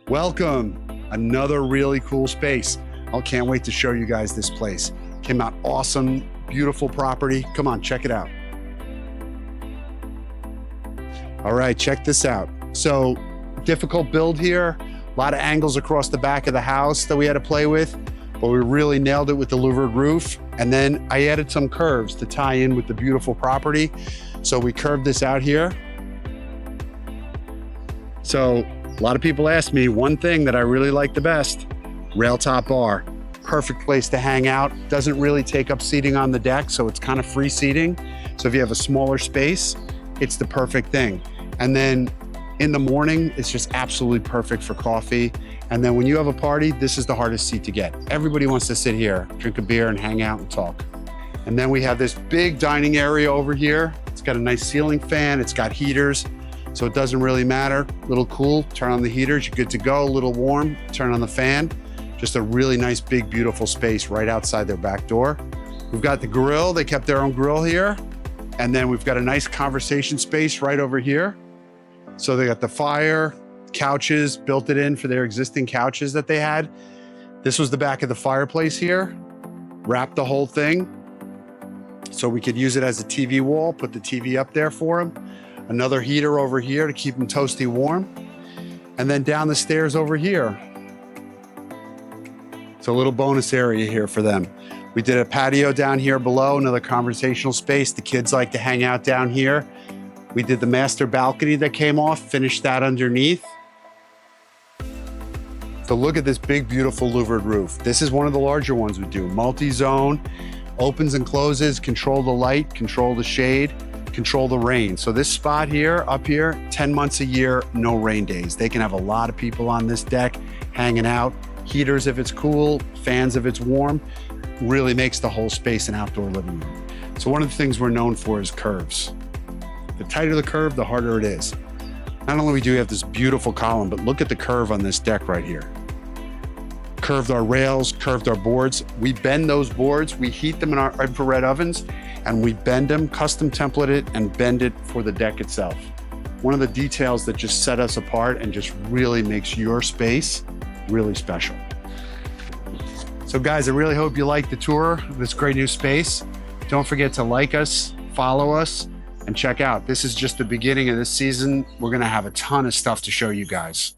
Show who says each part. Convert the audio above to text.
Speaker 1: Welcome, another really cool space. I can't wait to show you guys this place. Came out awesome, beautiful property. Come on, check it out. All right, check this out. So difficult build here, a lot of angles across the back of the house that we had to play with, but we really nailed it with the louvered roof. And then I added some curves to tie in with the beautiful property. So we curved this out here. So a lot of people ask me one thing that I really like the best, rail top bar. Perfect place to hang out. Doesn't really take up seating on the deck, so it's kind of free seating. So if you have a smaller space, it's the perfect thing. And then in the morning, it's just absolutely perfect for coffee. And then when you have a party, this is the hardest seat to get. Everybody wants to sit here, drink a beer and hang out and talk. And then we have this big dining area over here. It's got a nice ceiling fan, it's got heaters, so it doesn't really matter. A little cool, turn on the heaters, you're good to go. A little warm, turn on the fan. Just a really nice, big, beautiful space right outside their back door. We've got the grill, they kept their own grill here. And then we've got a nice conversation space right over here. So they got the fire, couches, built it in for their existing couches that they had. This was the back of the fireplace here. Wrapped the whole thing so we could use it as a TV wall, put the TV up there for them. Another heater over here to keep them toasty warm. And then down the stairs over here. It's a little bonus area here for them. We did a patio down here below, another conversational space. The kids like to hang out down here. We did the master balcony that came off, finished that underneath. So look at this big, beautiful louvered roof. This is one of the larger ones we do. Multi-zone, opens and closes, control the light, control the shade, control the rain. So this spot here, up here, 10 months a year, no rain days. They can have a lot of people on this deck hanging out. Heaters if it's cool, fans if it's warm. Really makes the whole space an outdoor living room. So one of the things we're known for is curves. The tighter the curve, the harder it is. Not only do we have this beautiful column, but look at the curve on this deck right here. Curved our rails, curved our boards. We bend those boards, we heat them in our infrared ovens, and we bend them, custom template it, and bend it for the deck itself. One of the details that just set us apart and just really makes your space really special. So guys, I really hope you like the tour of this great new space. Don't forget to like us, follow us, and check out. This is just the beginning of this season. We're gonna have a ton of stuff to show you guys.